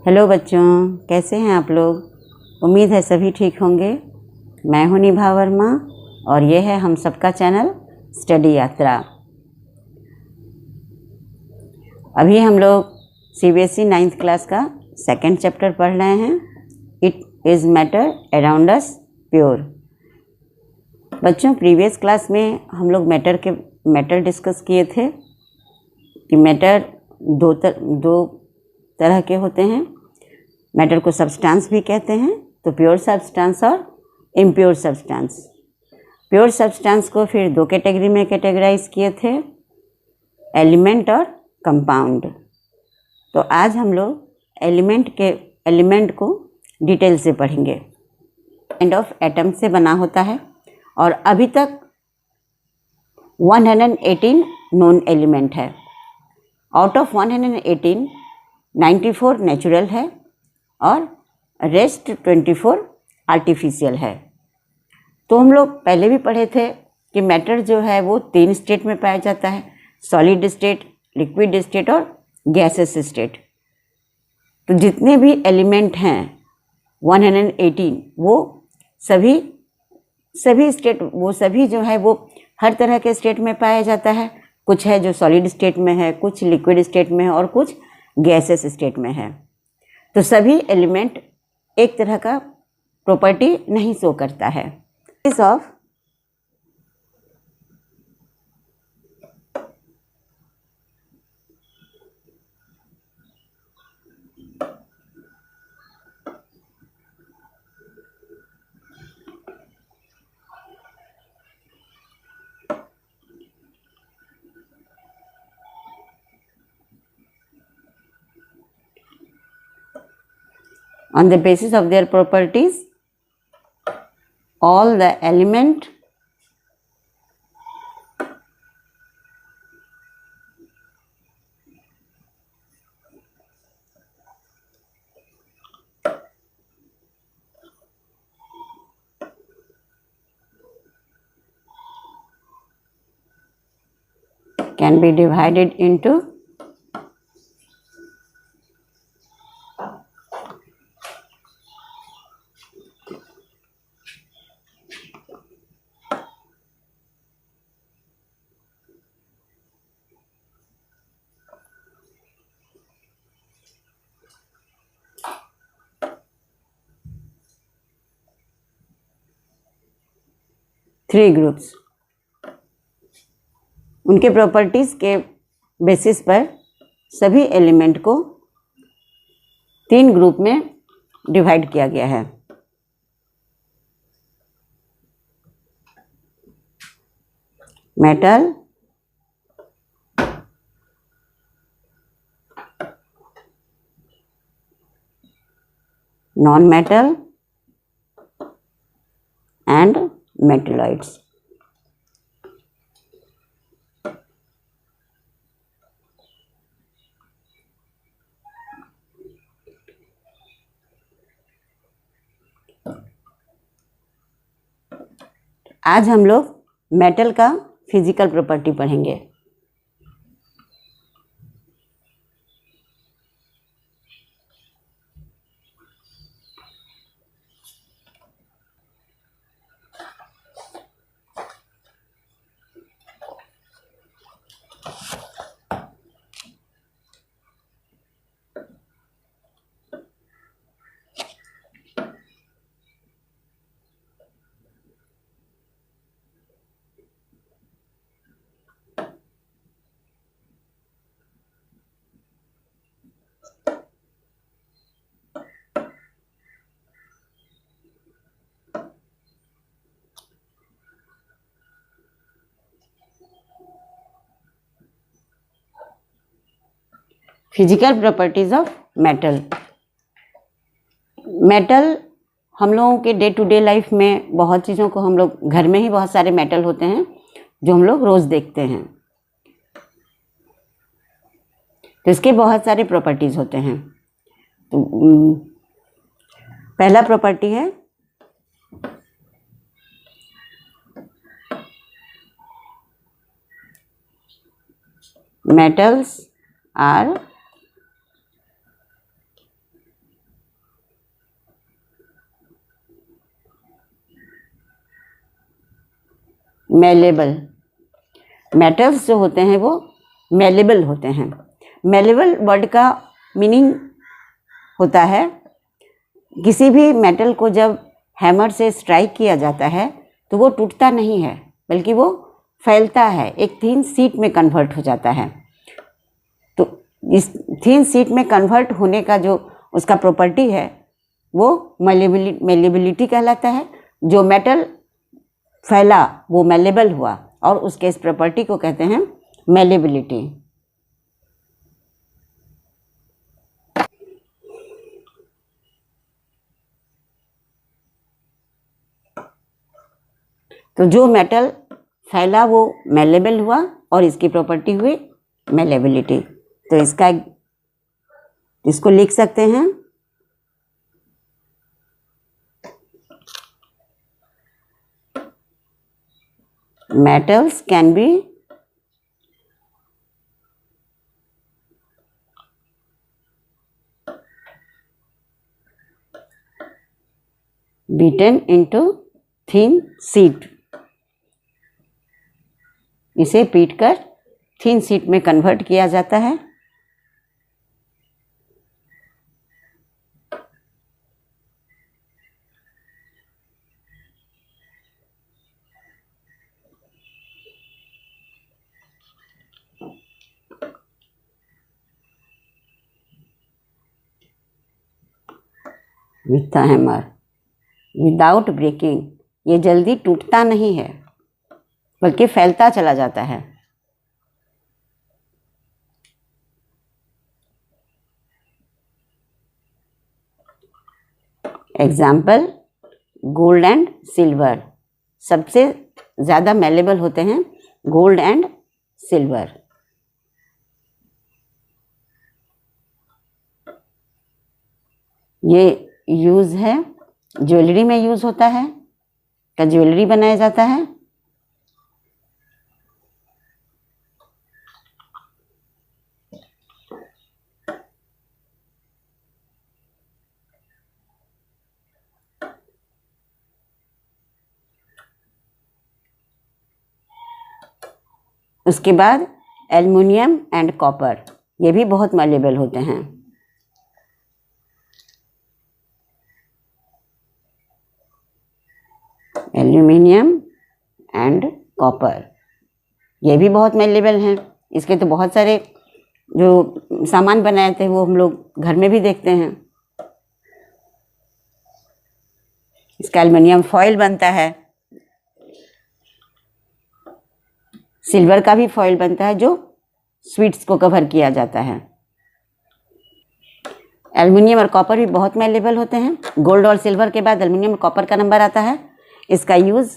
Hello बच्चों, कैसे हैं आप लोग। उम्मीद है सभी ठीक होंगे। मैं हूं निभा वर्मा और ये है हम सबका चैनल स्टडी यात्रा। अभी हम लोग सीबीएसई 9th क्लास का सेकंड चैप्टर पढ़ रहे हैं। It is matter around us pure. बच्चों, प्रीवियस क्लास में हम लोग मैटर डिस्कस किए थे कि मैटर दो तरह के होते हैं। मैटर को सब्सटेंस भी कहते हैं, तो प्योर सब्सटेंस और इम्प्योर सब्सटेंस। प्योर सब्सटेंस को फिर दो कैटेगरी में कैटेगराइज किए थे, एलिमेंट और कंपाउंड। तो आज हम लोग एलिमेंट को डिटेल से पढ़ेंगे। काइंड ऑफ एटम से बना होता है और अभी तक 118 नोन एलिमेंट है। आउट ऑफ 118, 94 नेचुरल है और रेस्ट 24 आर्टिफिशियल है। तो हम लोग पहले भी पढ़े थे कि मैटर जो है वो 3 स्टेट में पाया जाता है, सॉलिड स्टेट, लिक्विड स्टेट और गैसेस स्टेट। तो जितने भी एलिमेंट हैं 118, वो सभी स्टेट, वो सभी जो है वो हर तरह के स्टेट में पाया जाता है। कुछ है जो सॉलिड स्टेट में है, कुछ लिक्विड स्टेट में है और कुछ गैसेस स्टेट में है। तो सभी एलिमेंट एक तरह का प्रॉपर्टी नहीं शो करता है। Of on the basis of their properties, all the element can be divided into three groups. उनके प्रॉपर्टीज के बेसिस पर सभी एलिमेंट को 3 ग्रुप में डिवाइड किया गया है। Metal, non metal and metalloids. आज हम लोग मेटल का फिजिकल प्रॉपर्टी पढ़ेंगे। Physical properties of metal. Metal हम लोगों के डे टू डे लाइफ में बहुत चीज़ों को, हम लोग घर में ही बहुत सारे मेटल होते हैं जो हम लोग रोज़ देखते हैं। तो इसके बहुत सारे प्रॉपर्टीज होते हैं। तो पहला प्रॉपर्टी है metals are मेलेबल। मेटल्स जो होते हैं वो मेलेबल होते हैं। मेलेबल वर्ड का मीनिंग होता है किसी भी मेटल को जब हैमर से स्ट्राइक किया जाता है तो वो टूटता नहीं है, बल्कि वो फैलता है, एक थिन शीट में कन्वर्ट हो जाता है। तो इस थिन शीट में कन्वर्ट होने का जो उसका प्रॉपर्टी है वो मेलेबिलिटी कहलाता है। जो मेटल फैला वो मेलेबल हुआ और उसके इस प्रॉपर्टी को कहते हैं मेलेबिलिटी। तो जो मेटल फैला वो मेलेबल हुआ और इसकी प्रॉपर्टी हुई मेलेबिलिटी। तो इसको लिख सकते हैं metals can be beaten into thin sheet। इसे पीटकर थिन शीट में कन्वर्ट किया जाता है। With the hammer without breaking, ये जल्दी टूटता नहीं है बल्कि फैलता चला जाता है। Example gold and silver. सबसे ज़्यादा मेलेबल होते हैं गोल्ड एंड सिल्वर। ये यूज़ है ज्वेलरी में यूज़ होता है, का ज्वेलरी बनाया जाता है। उसके बाद एल्युमिनियम एंड कॉपर, ये भी बहुत मेलेबल होते हैं। एल्युमिनियम एंड कॉपर ये भी बहुत मेलेबल हैं। इसके तो बहुत सारे जो सामान बनाए थे वो हम लोग घर में भी देखते हैं। इसका एल्युमिनियम फॉयल बनता है। सिल्वर का भी फॉयल बनता है जो स्वीट्स को कवर किया जाता है। एल्युमिनियम और कॉपर भी बहुत मेलेबल होते हैं। गोल्ड और सिल्वर के बाद एल्युमिनियम और कॉपर का नंबर आता है। इसका use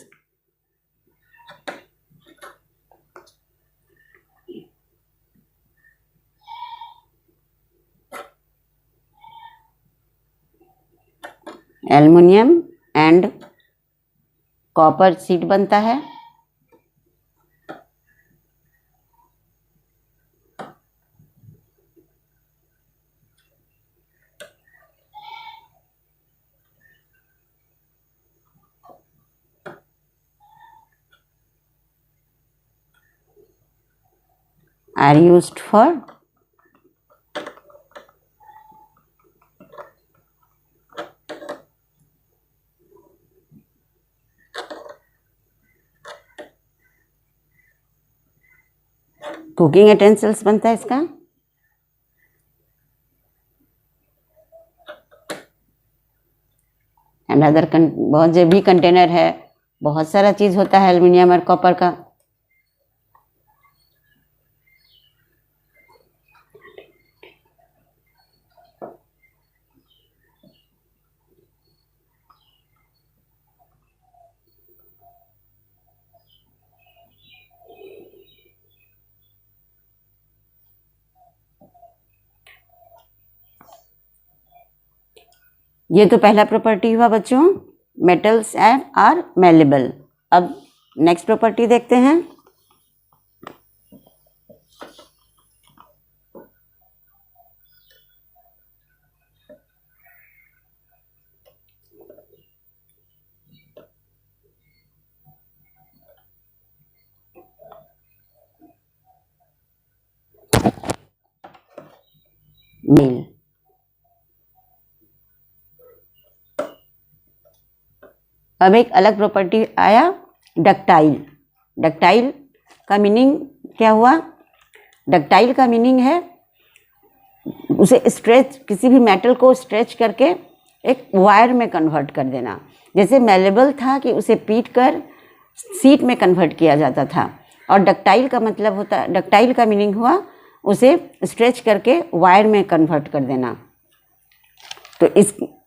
aluminium and copper sheet बनता है। Are used for cooking utensils बनता है इसका। एंड अदर बहुत जो भी कंटेनर है, बहुत सारा चीज़ होता है एल्युमिनियम और कॉपर का। ये तो पहला प्रॉपर्टी हुआ बच्चों, मेटल्स एंड आर मेलेबल। अब नेक्स्ट प्रॉपर्टी देखते हैं। मेल। अब एक अलग प्रॉपर्टी आया डक्टाइल। डक्टाइल का मीनिंग क्या हुआ? डक्टाइल का मीनिंग है उसे स्ट्रेच, किसी भी मेटल को स्ट्रेच करके एक वायर में कन्वर्ट कर देना। जैसे मेलेबल था कि उसे पीट कर सीट में कन्वर्ट किया जाता था, और डक्टाइल का मतलब होता, डक्टाइल का मीनिंग हुआ उसे स्ट्रेच करके वायर में कन्वर्ट कर देना। तो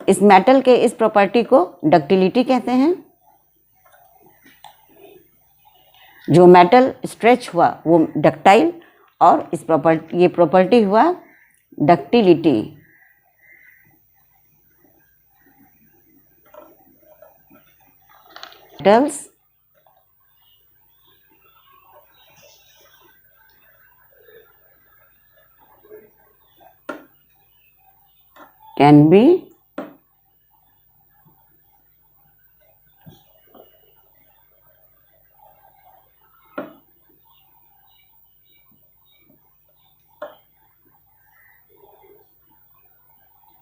इस मेटल के इस प्रॉपर्टी को डक्टिलिटी कहते हैं। जो मेटल स्ट्रेच हुआ वो डक्टाइल, और ये प्रॉपर्टी हुआ ductility. metals can be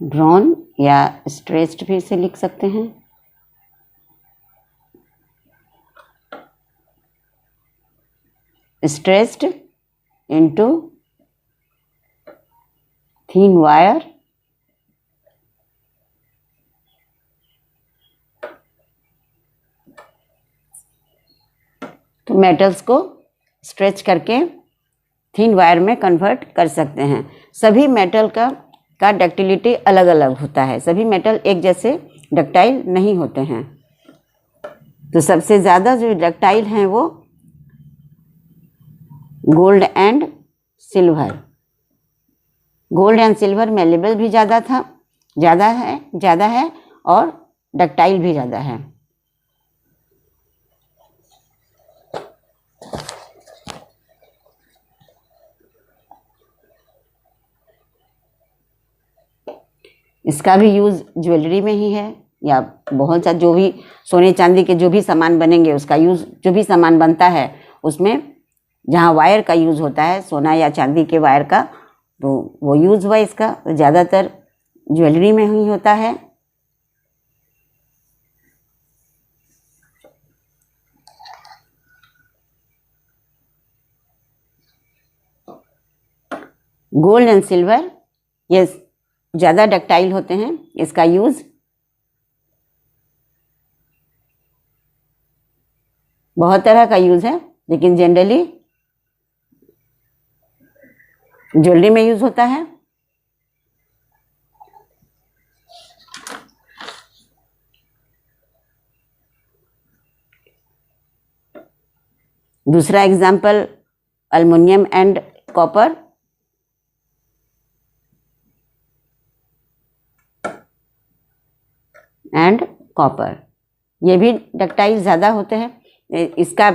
drawn या स्ट्रेच्ड भी इसे लिख सकते हैं। स्ट्रेच्ड into thin wire तो मेटल्स को स्ट्रेच करके थिन वायर में कन्वर्ट कर सकते हैं। सभी मेटल का डक्टिलिटी अलग अलग होता है, सभी मेटल एक जैसे डक्टाइल नहीं होते हैं। तो सबसे ज़्यादा जो डक्टाइल हैं वो gold and silver. Gold and silver में लेवल भी ज़्यादा है और डक्टाइल भी ज़्यादा है। इसका भी यूज़ ज्वेलरी में ही है, या बहुत सा जो भी सोने चांदी के जो भी सामान बनेंगे उसका यूज़, जो भी सामान बनता है उसमें जहाँ वायर का यूज़ होता है, सोना या चांदी के वायर का, तो वो यूज़ हुआ इसका ज़्यादातर ज्वेलरी में ही होता है। गोल्ड एंड सिल्वर ये ज़्यादा डक्टाइल होते हैं। इसका यूज़ बहुत तरह का यूज़ है, लेकिन जनरली ज्वेलरी में यूज़ होता है। दूसरा example aluminium and copper. And copper ये भी डक्टाइल ज़्यादा होते हैं। इसका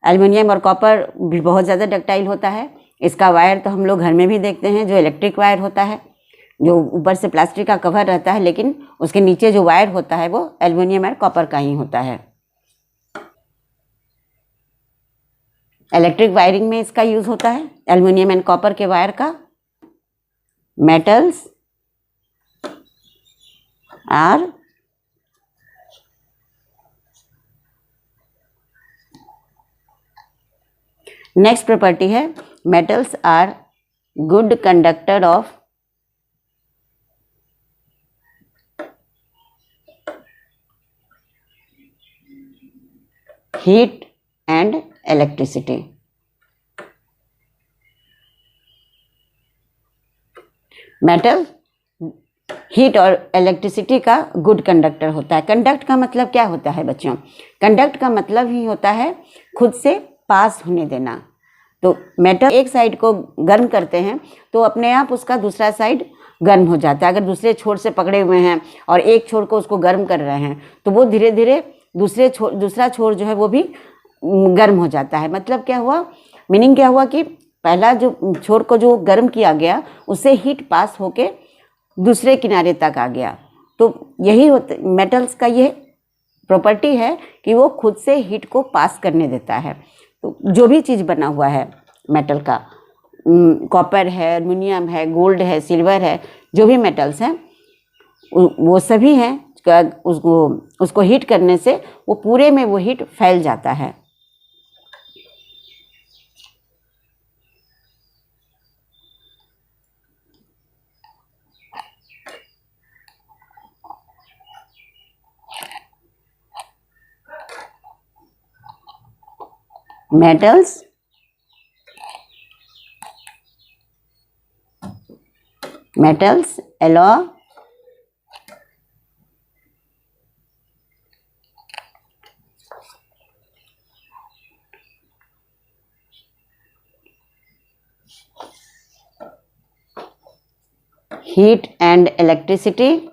एल्युमिनियम और कॉपर भी बहुत ज़्यादा डक्टाइल होता है। इसका वायर तो हम लोग घर में भी देखते हैं, जो इलेक्ट्रिक वायर होता है, जो ऊपर से प्लास्टिक का कवर रहता है, लेकिन उसके नीचे जो वायर होता है वो एल्युमिनियम और कॉपर का ही होता है। इलेक्ट्रिक वायरिंग में इसका यूज़ होता है, एल्युमिनियम एंड कॉपर के वायर का। मेटल्स आर नेक्स्ट प्रॉपर्टी है metals are good conductor of heat and electricity. Metal heat और इलेक्ट्रिसिटी का गुड कंडक्टर होता है। कंडक्ट का मतलब क्या होता है बच्चों? कंडक्ट का मतलब ही होता है खुद से पास होने देना। तो मेटल एक साइड को गर्म करते हैं तो अपने आप उसका दूसरा साइड गर्म हो जाता है। अगर दूसरे छोर से पकड़े हुए हैं और एक छोर को उसको गर्म कर रहे हैं तो वो धीरे धीरे दूसरा छोर जो है वो भी गर्म हो जाता है। मतलब क्या हुआ, मीनिंग क्या हुआ कि पहला जो छोर को जो गर्म किया गया उससे हीट पास होके दूसरे किनारे तक आ गया। तो यही मेटल्स का ये प्रॉपर्टी है कि वो खुद से हीट को पास करने देता है। तो जो भी चीज़ बना हुआ है मेटल का, कॉपर है, एल्युमिनियम है, गोल्ड है, सिल्वर है, जो भी मेटल्स हैं वो सभी हैं, उसको हीट करने से वो पूरे में वो हीट फैल जाता है। Metals allow heat and electricity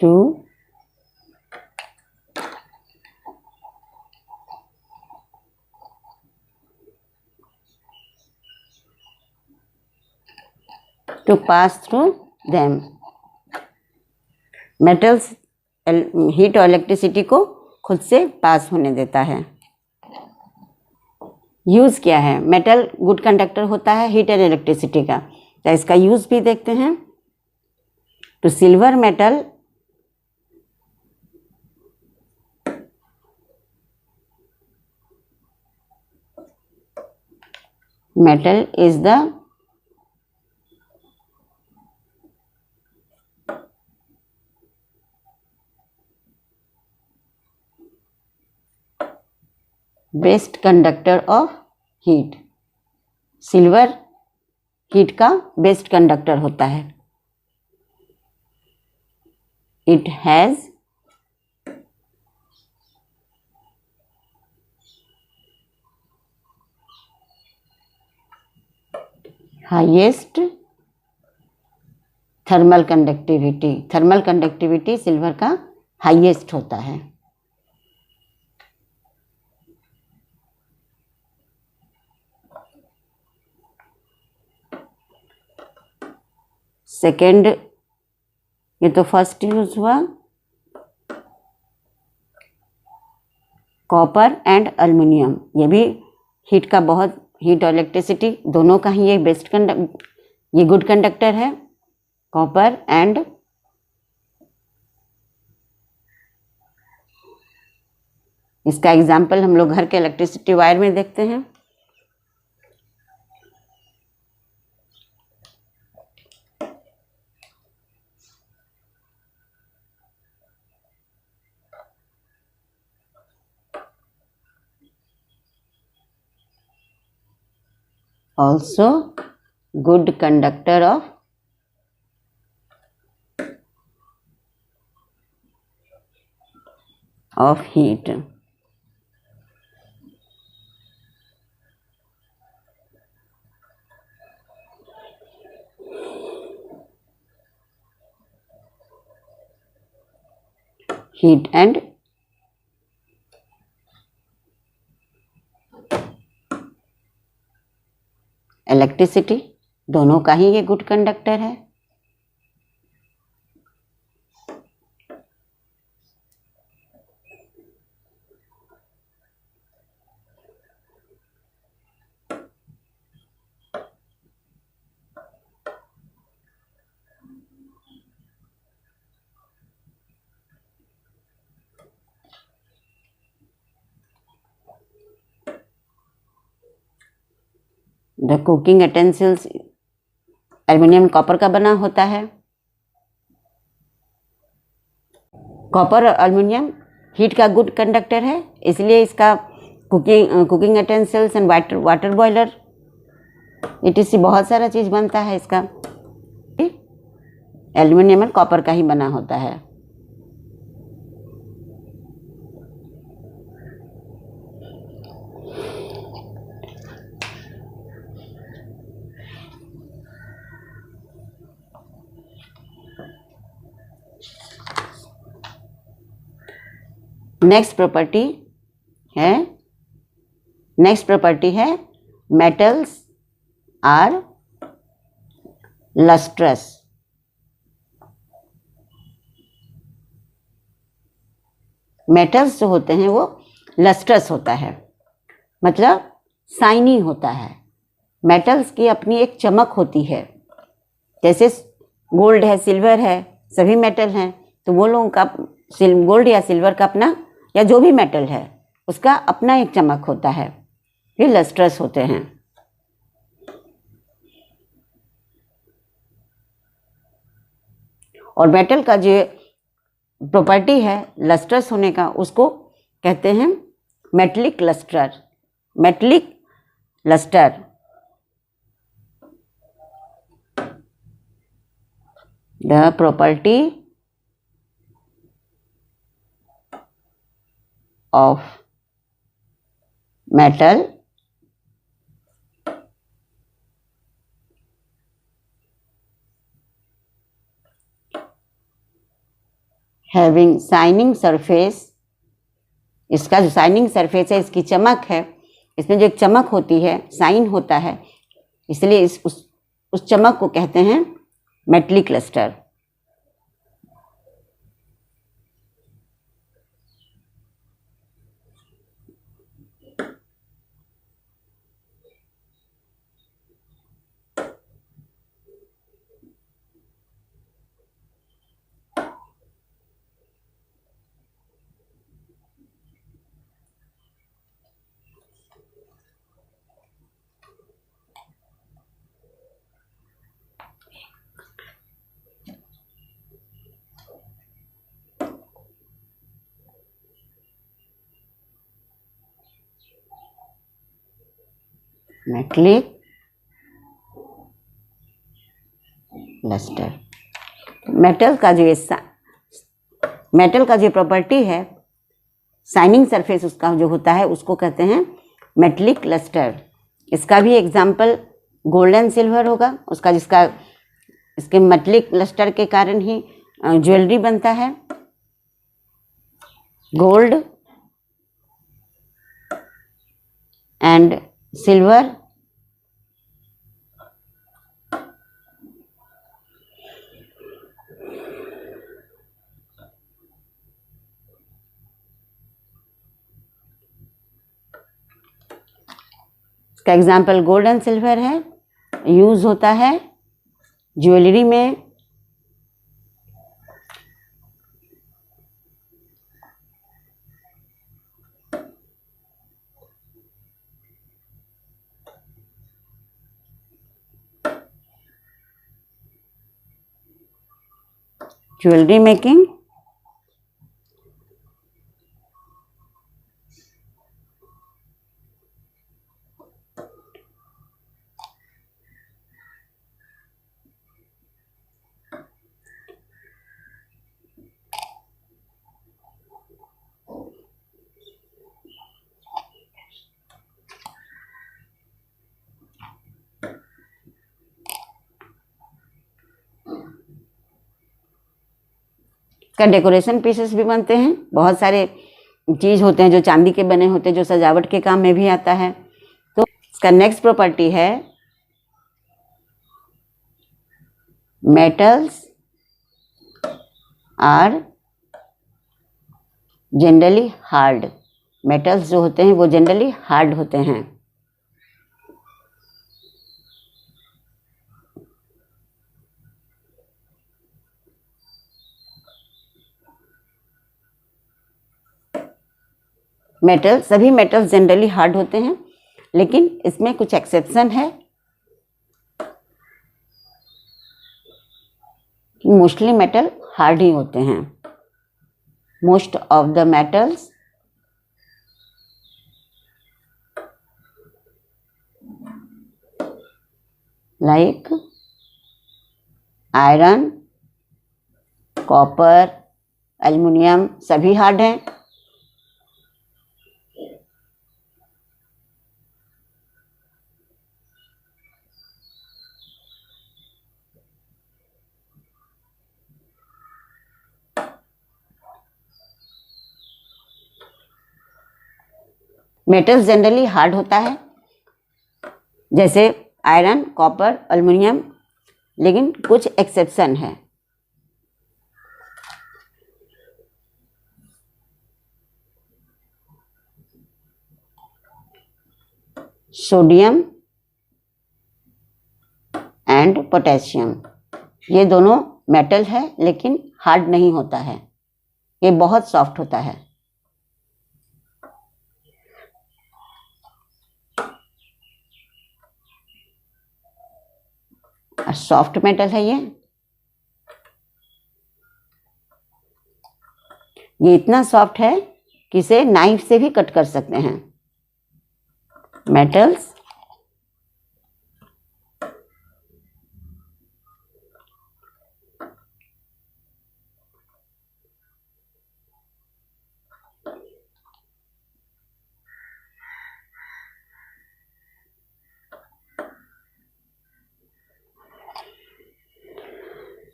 to pass through them। Metals heat और इलेक्ट्रिसिटी को खुद से पास होने देता है। यूज़ क्या है? मेटल गुड कंडक्टर होता है हीट एंड इलेक्ट्रिसिटी का, तो इसका यूज़ भी देखते हैं। तो silver metal is the best conductor of heat. Silver heat का बेस्ट कंडक्टर होता है। It has highest thermal conductivity. Thermal conductivity silver का हाईएस्ट होता है। सेकेंड, ये तो फर्स्ट यूज हुआ। कॉपर एंड एल्युमिनियम, ये भी हीट का बहुत, हीट और इलेक्ट्रिसिटी दोनों का ही ये ये गुड कंडक्टर है। कॉपर एंड इसका एग्जाम्पल हम लोग घर के इलेक्ट्रिसिटी वायर में देखते हैं। Also good conductor of heat। heat and electricity दोनों का ही ये गुड कंडक्टर है। The cooking utensils aluminium copper का बना होता है। कॉपर और एल्युमिनियम हीट का गुड कंडक्टर है, इसलिए इसका cooking utensils and water boiler etc बहुत सारा चीज़ बनता है इसका। एल्युमिनियम और कॉपर का ही बना होता है। नेक्स्ट प्रॉपर्टी है मेटल्स आर लस्ट्रस। मेटल्स जो होते हैं वो लस्ट्रस होता है, मतलब शाइनी होता है। मेटल्स की अपनी एक चमक होती है, जैसे गोल्ड है, सिल्वर है, सभी मेटल हैं, तो वो लोगों का गोल्ड या सिल्वर का अपना, या जो भी मेटल है उसका अपना एक चमक होता है, ये लस्ट्रस होते हैं। और मेटल का जो प्रॉपर्टी है लस्ट्रस होने का, उसको कहते हैं metallic lustre. Metallic lustre, the property of metal having shining surface, इसका जो शाइनिंग सरफेस है, इसकी चमक है, इसमें जो एक चमक होती है, शाइन होता है, इसलिए उस चमक को कहते हैं metallic lustre. Metallic lustre, metal का जो प्रॉपर्टी है, शाइनिंग सरफेस उसका जो होता है, उसको कहते हैं मेटलिक लस्टर। इसका भी एग्जाम्पल गोल्ड एंड सिल्वर होगा, उसका जिसका इसके मेटलिक लस्टर के कारण ही ज्वेलरी बनता है। गोल्ड एंड सिल्वर इसका एग्जाम्पल गोल्ड एंड सिल्वर है, यूज होता है ज्वेलरी में। ज्वेलरी मेकिंग, का डेकोरेशन पीसेस भी बनते हैं। बहुत सारे चीज़ होते हैं जो चांदी के बने होते हैं, जो सजावट के काम में भी आता है। तो इसका नेक्स्ट प्रॉपर्टी है metals are generally hard. Metals जो होते हैं वो जनरली हार्ड होते हैं। सभी मेटल्स जनरली हार्ड होते हैं, लेकिन इसमें कुछ एक्सेप्शन है। मोस्टली मेटल हार्ड ही होते हैं। Most of the metals like iron, copper, aluminium सभी हार्ड हैं। मेटल्स जनरली हार्ड होता है, जैसे आयरन, कॉपर, एल्युमिनियम, लेकिन कुछ एक्सेप्शन है। Sodium and potassium. ये दोनों मेटल है लेकिन हार्ड नहीं होता है, ये बहुत सॉफ्ट होता है। सॉफ्ट मेटल है ये इतना सॉफ्ट है कि इसे नाइफ से भी कट कर सकते हैं। Metals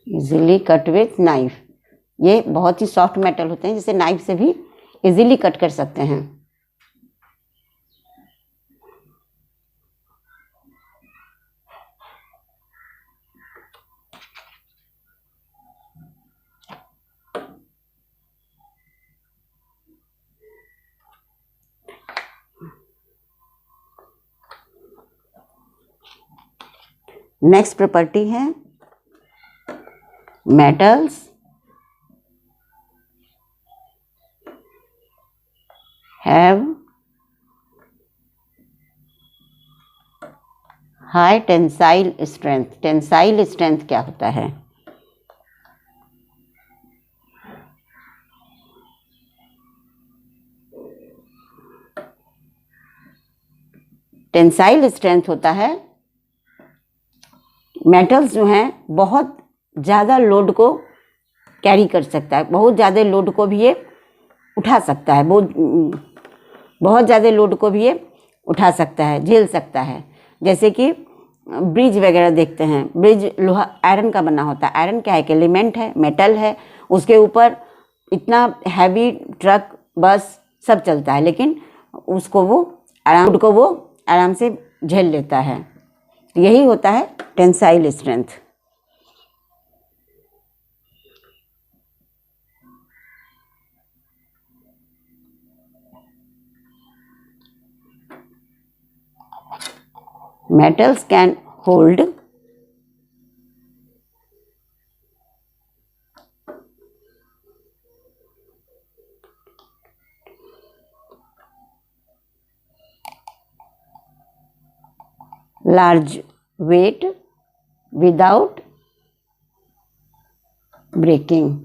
easily cut with knife. ये बहुत ही सॉफ्ट मेटल होते हैं जिसे नाइफ से भी इजीली कट कर सकते हैं। नेक्स्ट प्रॉपर्टी है metals have high tensile strength। Tensile strength क्या होता है? टेंसाइल स्ट्रेंथ होता है, मेटल्स जो हैं बहुत ज़्यादा लोड को कैरी कर सकता है, बहुत ज़्यादा लोड को भी ये उठा सकता है, बहुत ज़्यादा लोड को भी ये उठा सकता है, झेल सकता है। जैसे कि ब्रिज वगैरह देखते हैं, ब्रिज लोहा आयरन का बना होता है। आयरन क्या है कि एलिमेंट है, मेटल है, उसके ऊपर इतना हैवी ट्रक बस सब चलता है, लेकिन उसको वो आराम से झेल लेता है। यही होता है tensile strength. Metals can hold large weight without breaking।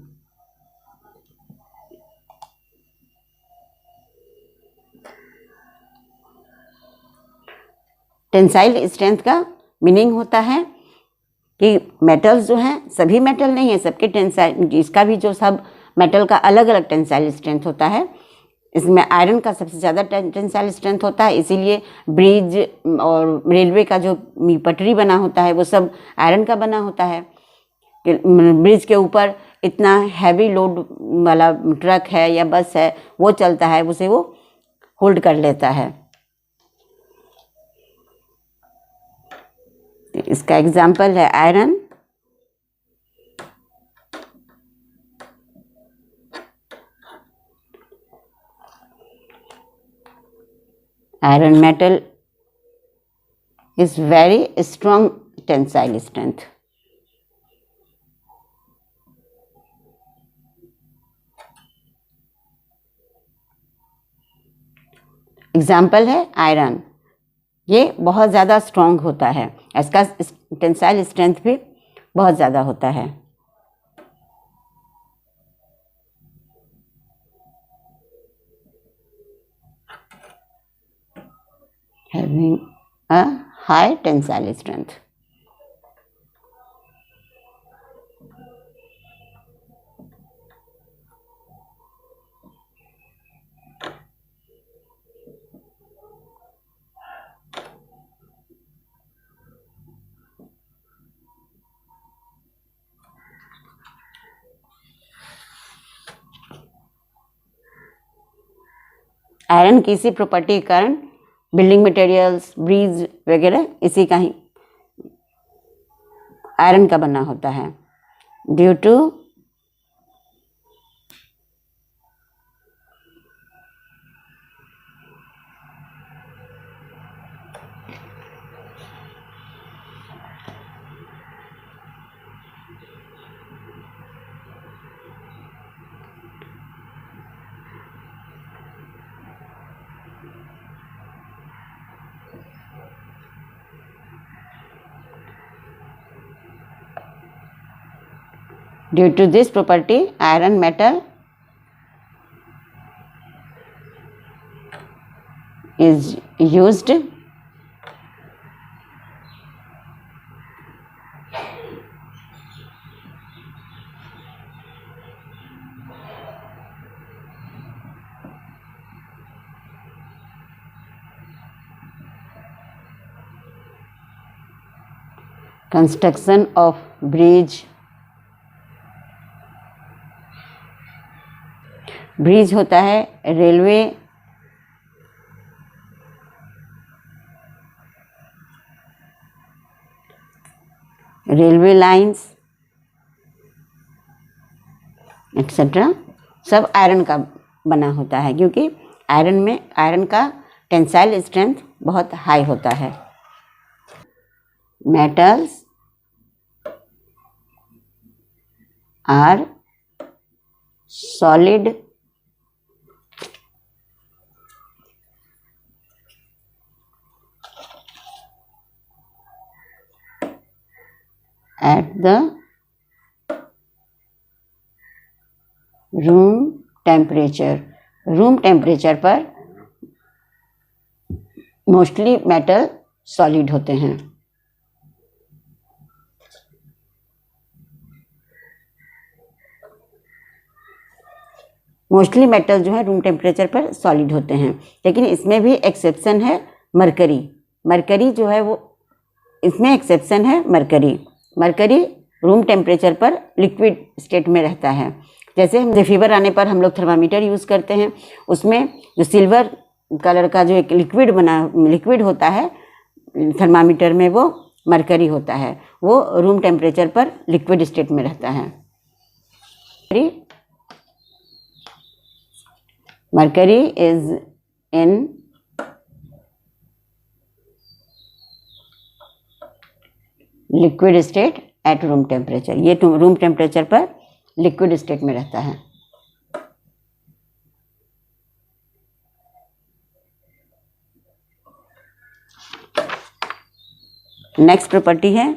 Tensile strength का मीनिंग होता है कि मेटल्स जो हैं, सभी मेटल नहीं है, सबके टेंसाइल, इसका भी जो सब मेटल का अलग अलग टेंसाइल स्ट्रेंथ होता है। इसमें आयरन का सबसे ज़्यादा टेंसाइल स्ट्रेंथ होता है, इसीलिए ब्रिज और रेलवे का जो पटरी बना होता है वो सब आयरन का बना होता है। ब्रिज के ऊपर इतना हैवी लोड वाला ट्रक है या बस है, वो चलता है, उसे वो होल्ड कर लेता है। इसका एग्जाम्पल है iron. Iron metal is very strong tensile strength। Example है आयरन, ये बहुत ज़्यादा स्ट्रॉन्ग होता है, इसका टेंसाइल स्ट्रेंथ भी बहुत ज़्यादा होता है। Having a high tensile strength। Iron की इसी प्रॉपर्टी के कारण बिल्डिंग मटेरियल्स, ब्रिज वगैरह इसी का ही आयरन का बना होता है। Due to due to this property iron metal is used construction of bridge. Bridge होता है रेलवे, रेलवे लाइंस एक्सेट्रा सब आयरन का बना होता है, क्योंकि आयरन का टेंसाइल स्ट्रेंथ बहुत हाई होता है। Metals are solid at the room temperature पर मोस्टली मेटल सॉलिड होते हैं। मोस्टली मेटल जो है रूम टेम्परेचर पर सॉलिड होते हैं, लेकिन इसमें भी एक्सेप्शन है मरकरी जो है वो, इसमें एक्सेप्शन है मरकरी रूम टेम्परेचर पर लिक्विड स्टेट में रहता है। जैसे हम फीवर आने पर हम लोग थर्मामीटर यूज़ करते हैं, उसमें जो सिल्वर कलर का जो एक लिक्विड होता है थर्मामीटर में, वो मरकरी होता है, वो रूम टेम्परेचर पर लिक्विड स्टेट में रहता है। Mercury is in liquid state at room temperature, ये रूम टेम्परेचर पर लिक्विड स्टेट में रहता है। नेक्स्ट प्रॉपर्टी है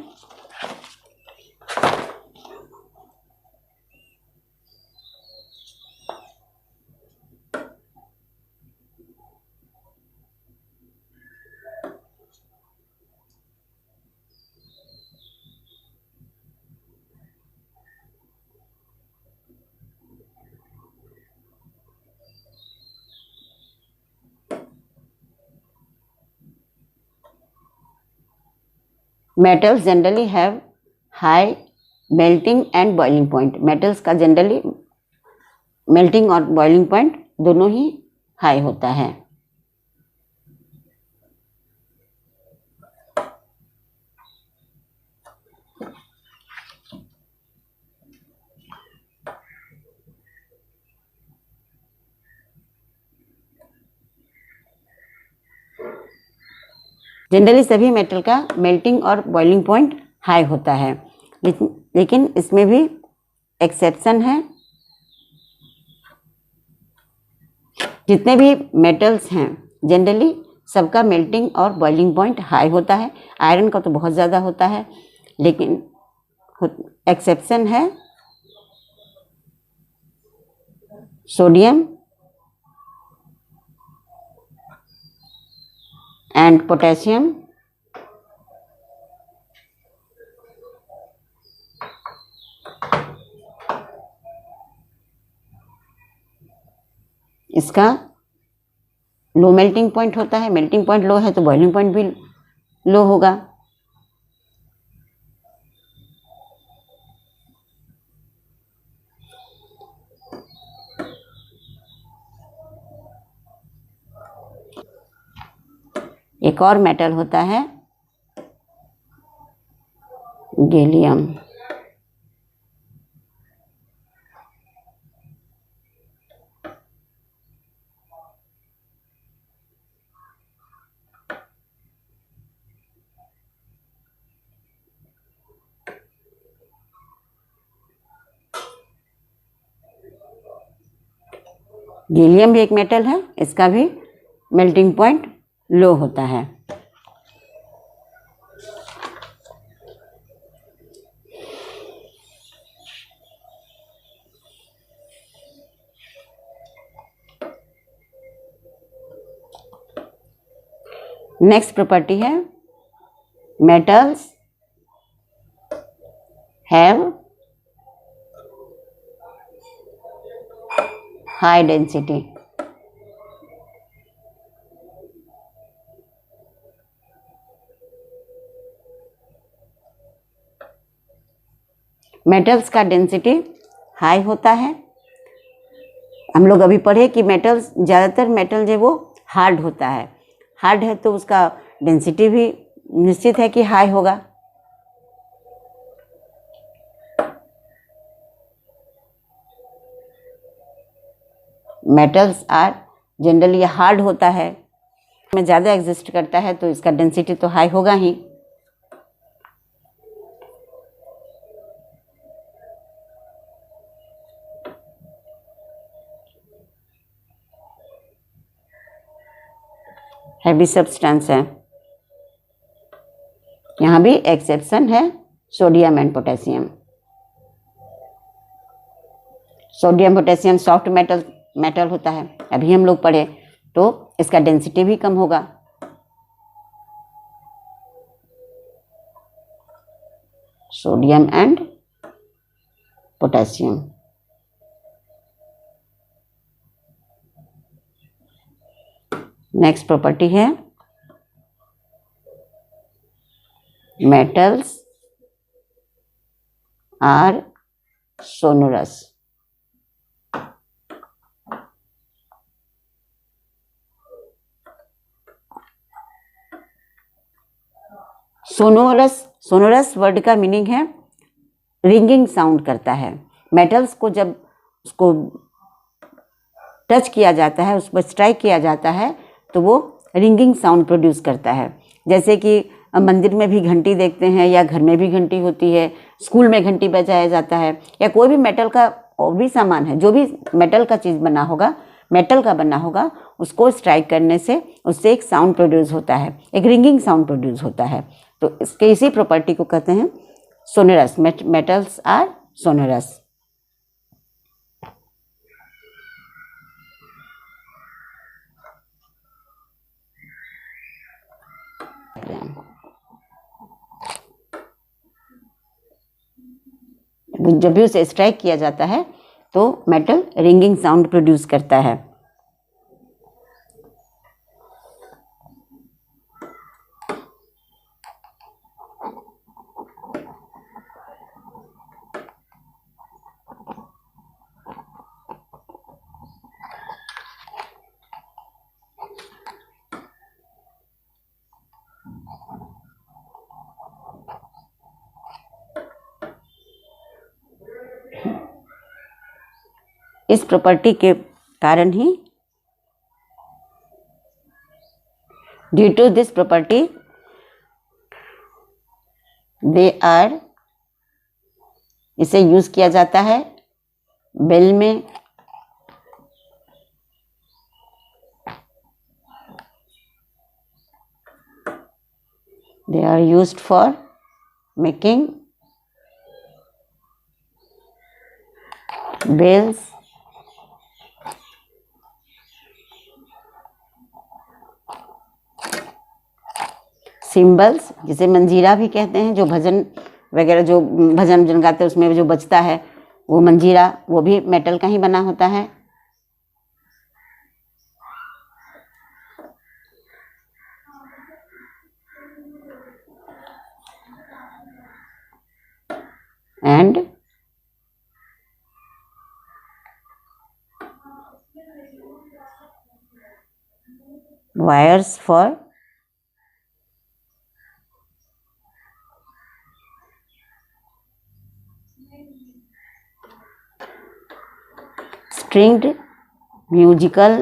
metals generally have high melting and boiling point. Metals का जनरली मेल्टिंग और बॉइलिंग पॉइंट दोनों ही हाई होता है। जनरली सभी मेटल का मेल्टिंग और बॉइलिंग पॉइंट हाई होता है, लेकिन इसमें भी एक्सेप्शन है। जितने भी मेटल्स हैं जनरली सबका मेल्टिंग और बॉइलिंग पॉइंट हाई होता है। आयरन का तो बहुत ज़्यादा होता है, लेकिन एक्सेप्शन है सोडियम एंड पोटेशियम। इसका लो मेल्टिंग पॉइंट होता है, मेल्टिंग पॉइंट लो है तो बॉइलिंग पॉइंट भी लो होगा। एक और मेटल होता है गैलियम। गैलियम भी एक मेटल है, इसका भी मेल्टिंग पॉइंट लो होता है। नेक्स्ट प्रॉपर्टी है metals have high density. Metals का डेंसिटी हाई होता है। हम लोग अभी पढ़े कि मेटल्स, ज़्यादातर मेटल जो वो हार्ड होता है, हार्ड है तो उसका डेंसिटी भी निश्चित है कि हाई होगा। मेटल्स आर जनरली हार्ड होता है, में ज़्यादा एग्जिस्ट करता है तो इसका डेंसिटी तो हाई होगा ही। हैवी सब्सटेंस है, यहाँ भी एक्सेप्शन है sodium and potassium. Sodium potassium soft metal होता है, अभी हम लोग पढ़े, तो इसका डेंसिटी भी कम होगा। Sodium and potassium. Next property है metals are sonorous. Sonorous word का मीनिंग है रिंगिंग साउंड करता है। मेटल्स को जब उसको टच किया जाता है, उस पर स्ट्राइक किया जाता है तो वो रिंगिंग साउंड प्रोड्यूस करता है। जैसे कि मंदिर में भी घंटी देखते हैं या घर में भी घंटी होती है, स्कूल में घंटी बजाया जाता है, या कोई भी मेटल का और भी सामान है, जो भी मेटल का चीज़ बना होगा, मेटल का बना होगा, उसको स्ट्राइक करने से उससे एक साउंड प्रोड्यूस होता है, एक रिंगिंग साउंड प्रोड्यूस होता है। तो इसके इसी प्रॉपर्टी को कहते हैं सोनोरस। Metals are sonorous. जब भी उसे स्ट्राइक किया जाता है तो मेटल रिंगिंग साउंड प्रोड्यूस करता है। इस प्रॉपर्टी के कारण ही, due to this property, they are, इसे यूज किया जाता है बेल में, they are used for making bells, cymbals, जिसे मंजीरा भी कहते हैं, जो भजन वगैरह, जो भजन गाते हैं उसमें जो बजता है वो मंजीरा, वो भी मेटल का ही बना होता है। And wires for stringed musical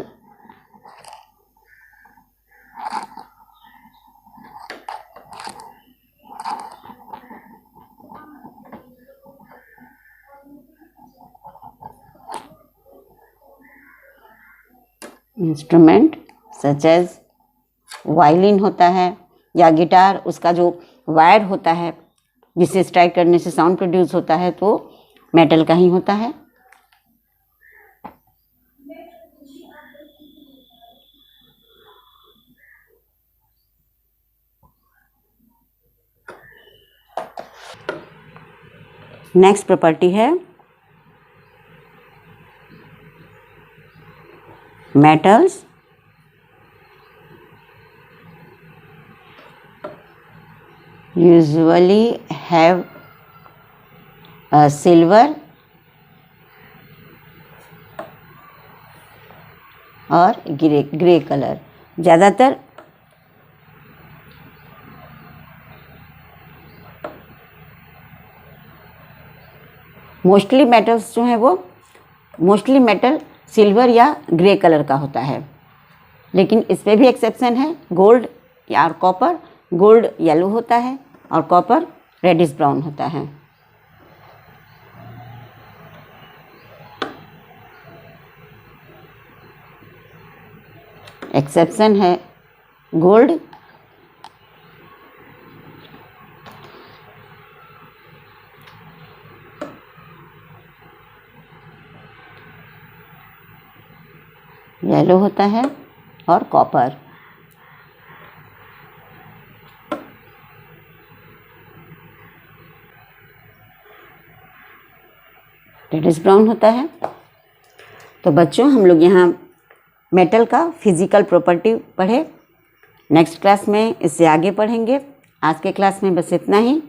instrument such as violin होता है, या गिटार, उसका जो वायर होता है जिसे स्ट्राइक करने से साउंड प्रोड्यूस होता है तो मेटल का ही होता है। नेक्स्ट प्रॉपर्टी है metals usually have a silver और ग्रे कलर। ज़्यादातर मोस्टली मेटल्स जो हैं वो मोस्टली मेटल सिल्वर या ग्रे कलर का होता है, लेकिन इसमें भी एक्सेप्शन है। गोल्ड या कॉपर, गोल्ड येलो होता है और कॉपर रेडिश ब्राउन होता है। एक्सेप्शन है गोल्ड, येलो होता है और कॉपर। रेडिश ब्राउन होता है। तो बच्चों, हम लोग यहाँ मेटल का फिजिकल प्रॉपर्टी पढ़े। नेक्स्ट क्लास में इससे आगे पढ़ेंगे। आज के क्लास में बस इतना ही।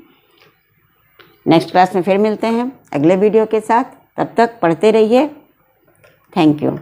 नेक्स्ट क्लास में फिर मिलते हैं अगले वीडियो के साथ। तब तक पढ़ते रहिए। Thank you.